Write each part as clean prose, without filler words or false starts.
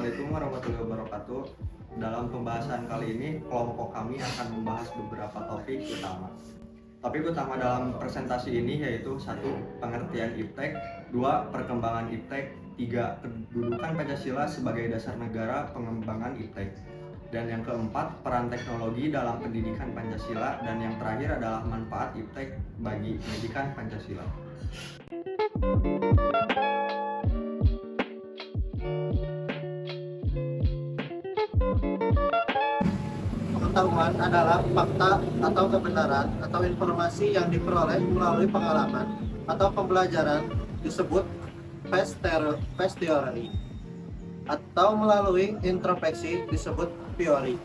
Assalamualaikum warahmatullahi wabarakatuh. Dalam pembahasan kali ini, kelompok kami akan membahas beberapa topik utama. Topik utama dalam presentasi ini yaitu 1. Pengertian IPTEK, 2. Perkembangan IPTEK, 3. Kedudukan Pancasila sebagai dasar negara pengembangan IPTEK, dan yang keempat, peran teknologi dalam pendidikan Pancasila, dan yang terakhir adalah manfaat IPTEK bagi pendidikan Pancasila. Pengetahuan adalah fakta atau kebenaran atau informasi yang diperoleh melalui pengalaman atau pembelajaran, disebut face theory, atau melalui introspeksi, disebut teori.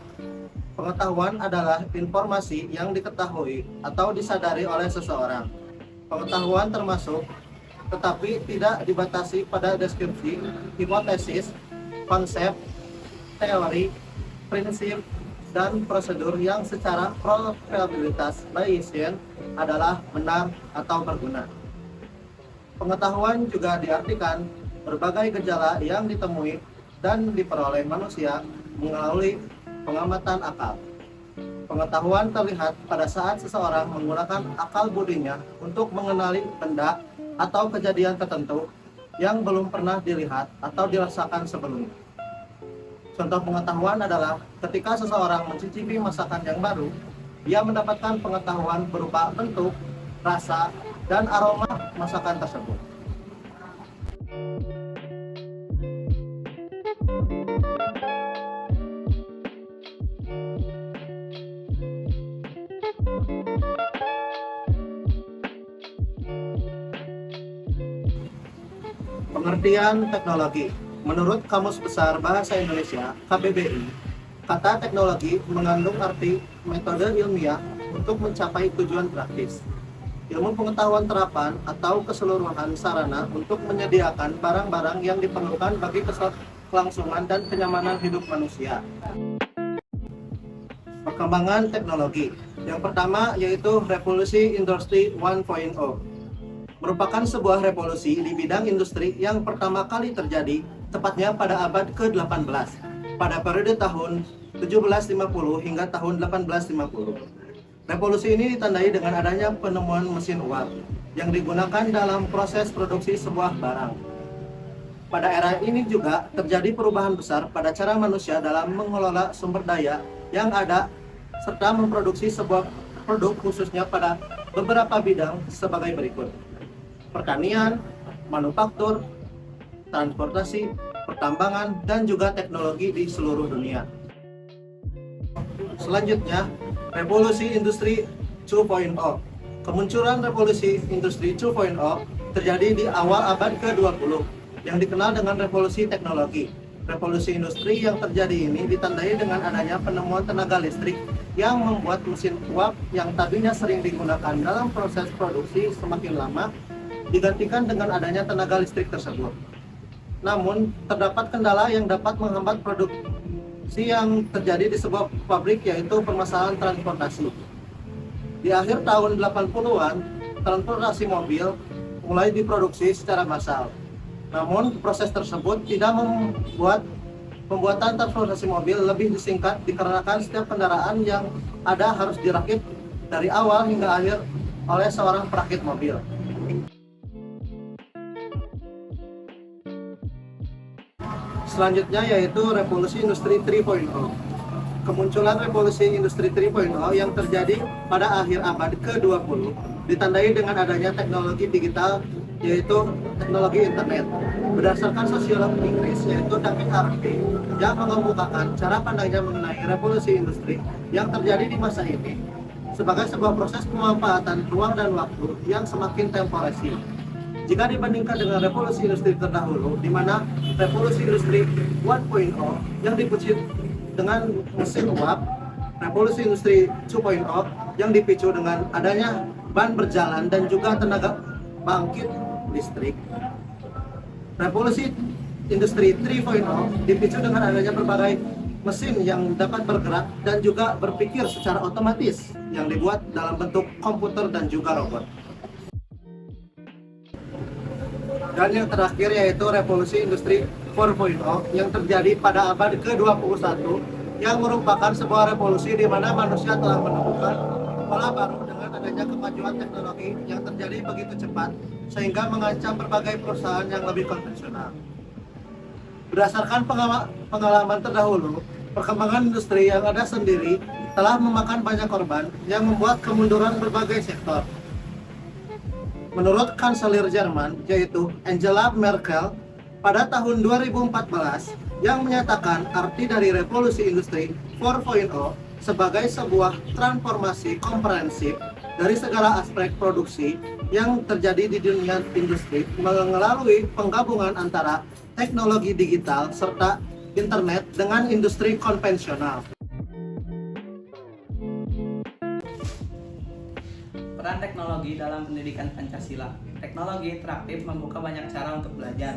Pengetahuan adalah informasi yang diketahui atau disadari oleh seseorang. Pengetahuan termasuk, tetapi tidak dibatasi pada deskripsi, hipotesis, konsep, teori, prinsip, dan prosedur yang secara probabilitas Bayesian adalah benar atau berguna. Pengetahuan juga diartikan berbagai gejala yang ditemui dan diperoleh manusia melalui pengamatan akal. Pengetahuan terlihat pada saat seseorang menggunakan akal budinya untuk mengenali benda atau kejadian tertentu yang belum pernah dilihat atau dirasakan sebelumnya. Contoh pengetahuan adalah ketika seseorang mencicipi masakan yang baru, ia mendapatkan pengetahuan berupa bentuk, rasa, dan aroma masakan tersebut. Pengertian teknologi. Menurut Kamus Besar Bahasa Indonesia (KBBI), kata teknologi mengandung arti metode ilmiah untuk mencapai tujuan praktis. Ilmu pengetahuan terapan atau keseluruhan sarana untuk menyediakan barang-barang yang diperlukan bagi kelangsungan dan kenyamanan hidup manusia. Perkembangan teknologi. Yang pertama yaitu revolusi industri 1.0. Merupakan sebuah revolusi di bidang industri yang pertama kali terjadi tepatnya pada abad ke-18, pada periode tahun 1750 hingga tahun 1850. Revolusi ini ditandai dengan adanya penemuan mesin uap yang digunakan dalam proses produksi sebuah barang. Pada era ini juga terjadi perubahan besar pada cara manusia dalam mengelola sumber daya yang ada serta memproduksi sebuah produk khususnya pada beberapa bidang sebagai berikut: pertanian, manufaktur, transportasi, pertambangan, dan juga teknologi di seluruh dunia. Selanjutnya, revolusi industri 2.0. Kemunculan revolusi industri 2.0 terjadi di awal abad ke-20 yang dikenal dengan revolusi teknologi. Revolusi industri yang terjadi ini ditandai dengan adanya penemuan tenaga listrik yang membuat mesin uap yang tadinya sering digunakan dalam proses produksi semakin lama digantikan dengan adanya tenaga listrik tersebut. Namun, terdapat kendala yang dapat menghambat produksi yang terjadi di sebuah pabrik, yaitu permasalahan transportasi. Di akhir tahun 80-an, transportasi mobil mulai diproduksi secara massal. Namun, proses tersebut tidak membuat pembuatan transportasi mobil lebih disingkat dikarenakan setiap kendaraan yang ada harus dirakit dari awal hingga akhir oleh seorang perakit mobil. Selanjutnya yaitu revolusi industri 3.0. Kemunculan revolusi industri 3.0 yang terjadi pada akhir abad ke-20 ditandai dengan adanya teknologi digital, yaitu teknologi internet. Berdasarkan sosiolog Inggris yaitu David Harvey yang mengemukakan cara pandangnya mengenai revolusi industri yang terjadi di masa ini sebagai sebuah proses pemanfaatan ruang dan waktu yang semakin temporasi. Jika dibandingkan dengan revolusi industri terdahulu, di mana revolusi industri 1.0 yang dipicu dengan mesin uap, revolusi industri 2.0 yang dipicu dengan adanya ban berjalan dan juga tenaga bangkit listrik. Revolusi industri 3.0 dipicu dengan adanya berbagai mesin yang dapat bergerak dan juga berpikir secara otomatis yang dibuat dalam bentuk komputer dan juga robot. Dan yang terakhir yaitu revolusi industri 4.0 yang terjadi pada abad ke-21 yang merupakan sebuah revolusi di mana manusia telah menemukan pola baru dengan adanya kemajuan teknologi yang terjadi begitu cepat sehingga mengancam berbagai perusahaan yang lebih konvensional. Berdasarkan pengalaman terdahulu, perkembangan industri yang ada sendiri telah memakan banyak korban yang membuat kemunduran berbagai sektor. Menurut Kanselir Jerman, yaitu Angela Merkel, pada tahun 2014 yang menyatakan arti dari revolusi industri 4.0 sebagai sebuah transformasi komprehensif dari segala aspek produksi yang terjadi di dunia industri melalui penggabungan antara teknologi digital serta internet dengan industri konvensional. Peran teknologi dalam pendidikan Pancasila. Teknologi interaktif membuka banyak cara untuk belajar.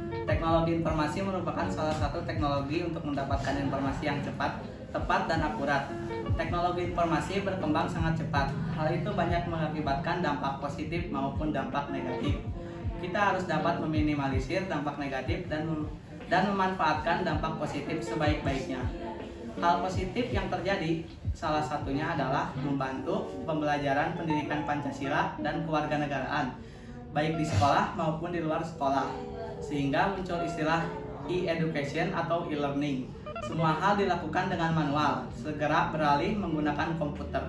Teknologi informasi merupakan salah satu teknologi untuk mendapatkan informasi yang cepat, tepat, dan akurat. Teknologi informasi berkembang sangat cepat. Hal itu banyak mengakibatkan dampak positif maupun dampak negatif. Kita harus dapat meminimalisir dampak negatif dan memanfaatkan dampak positif sebaik-baiknya. Hal positif yang terjadi salah satunya adalah membantu pembelajaran pendidikan Pancasila dan kewarganegaraan, baik di sekolah maupun di luar sekolah, sehingga muncul istilah e-education atau e-learning. Semua hal dilakukan dengan manual, segera beralih menggunakan komputer.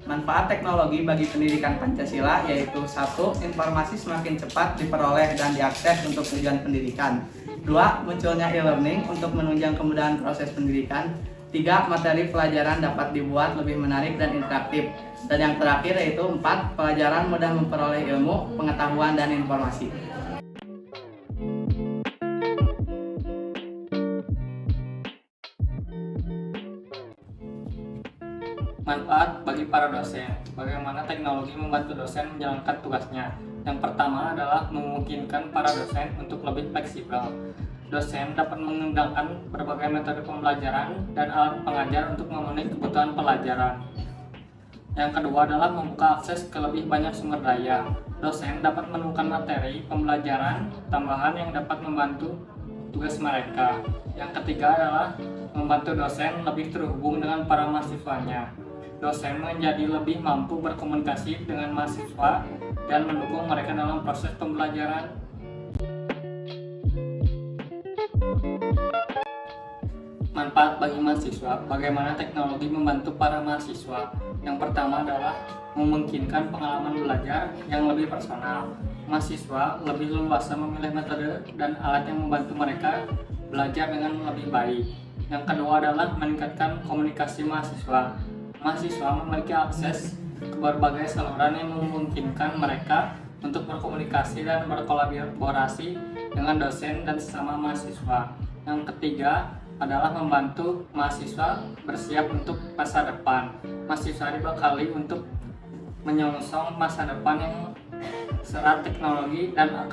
Manfaat teknologi bagi pendidikan Pancasila yaitu 1. Informasi semakin cepat diperoleh dan diakses untuk tujuan pendidikan. 2. Munculnya e-learning untuk menunjang kemudahan proses pendidikan. 3. Materi pelajaran dapat dibuat lebih menarik dan interaktif. Dan yang terakhir yaitu 4. Pelajaran mudah memperoleh ilmu, pengetahuan, dan informasi. Manfaat bagi para dosen. Bagaimana teknologi membantu dosen menjalankan tugasnya. Yang pertama adalah memungkinkan para dosen untuk lebih fleksibel. Dosen dapat mengembangkan berbagai metode pembelajaran dan alat pengajar untuk memenuhi kebutuhan pelajaran. Yang kedua adalah membuka akses ke lebih banyak sumber daya. Dosen dapat menemukan materi pembelajaran tambahan yang dapat membantu tugas mereka. Yang ketiga adalah membantu dosen lebih terhubung dengan para mahasiswanya. Dosen menjadi lebih mampu berkomunikasi dengan mahasiswa dan mendukung mereka dalam proses pembelajaran. Manfaat bagi mahasiswa. Bagaimana teknologi membantu para mahasiswa? Yang pertama adalah memungkinkan pengalaman belajar yang lebih personal. Mahasiswa lebih leluasa memilih metode dan alat yang membantu mereka belajar dengan lebih baik. Yang kedua adalah meningkatkan komunikasi mahasiswa. Mahasiswa memiliki akses ke berbagai saluran yang memungkinkan mereka untuk berkomunikasi dan berkolaborasi dengan dosen dan sesama mahasiswa. Yang ketiga adalah membantu mahasiswa bersiap untuk masa depan. Mahasiswa dibekali untuk menyongsong masa depan yang syarat teknologi dan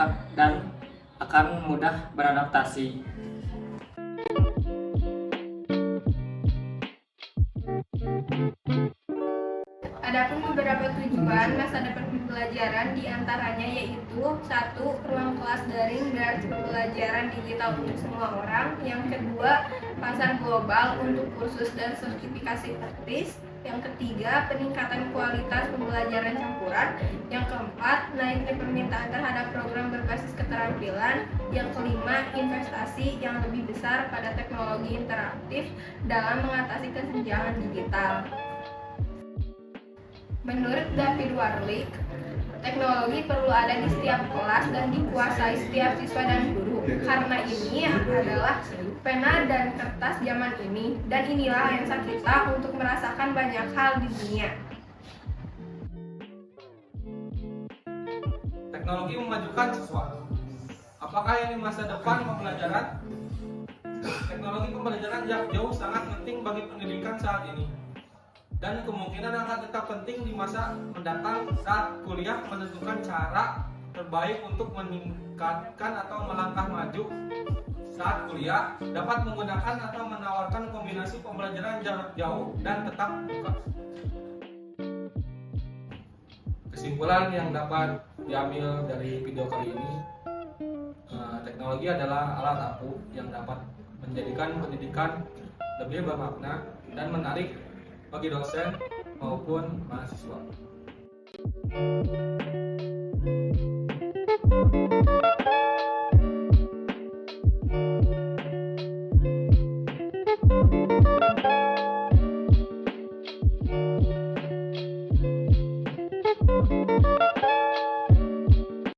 akan mudah beradaptasi. Adapun beberapa tujuan masa depan pembelajaran diantaranya yaitu 1. Ruang kelas daring dan pembelajaran digital untuk semua orang. Yang kedua, pasar global untuk kursus dan sertifikasi praktis. Yang ketiga, peningkatan kualitas pembelajaran campuran. Yang keempat, naiknya permintaan terhadap program berbasis keterampilan. Yang kelima, investasi yang lebih besar pada teknologi interaktif dalam mengatasi kesenjangan digital. Menurut David Warlick, teknologi perlu ada di setiap kelas dan dikuasai setiap siswa dan guru. Karena ini adalah pena dan kertas zaman ini, dan inilah lensa kita untuk merasakan banyak hal di dunia. Teknologi memajukan siswa. Apakah ini masa depan pembelajaran? Teknologi pembelajaran jarak jauh sangat penting bagi pendidikan saat ini, dan kemungkinan akan tetap penting di masa mendatang saat kuliah menentukan cara terbaik untuk meningkatkan atau melangkah maju. Saat kuliah dapat menggunakan atau menawarkan kombinasi pembelajaran jarak jauh dan tetap muka. Kesimpulan yang dapat diambil dari video kali ini, teknologi adalah alat ampuh yang dapat menjadikan pendidikan lebih bermakna dan menarik bagi dosen maupun mahasiswa.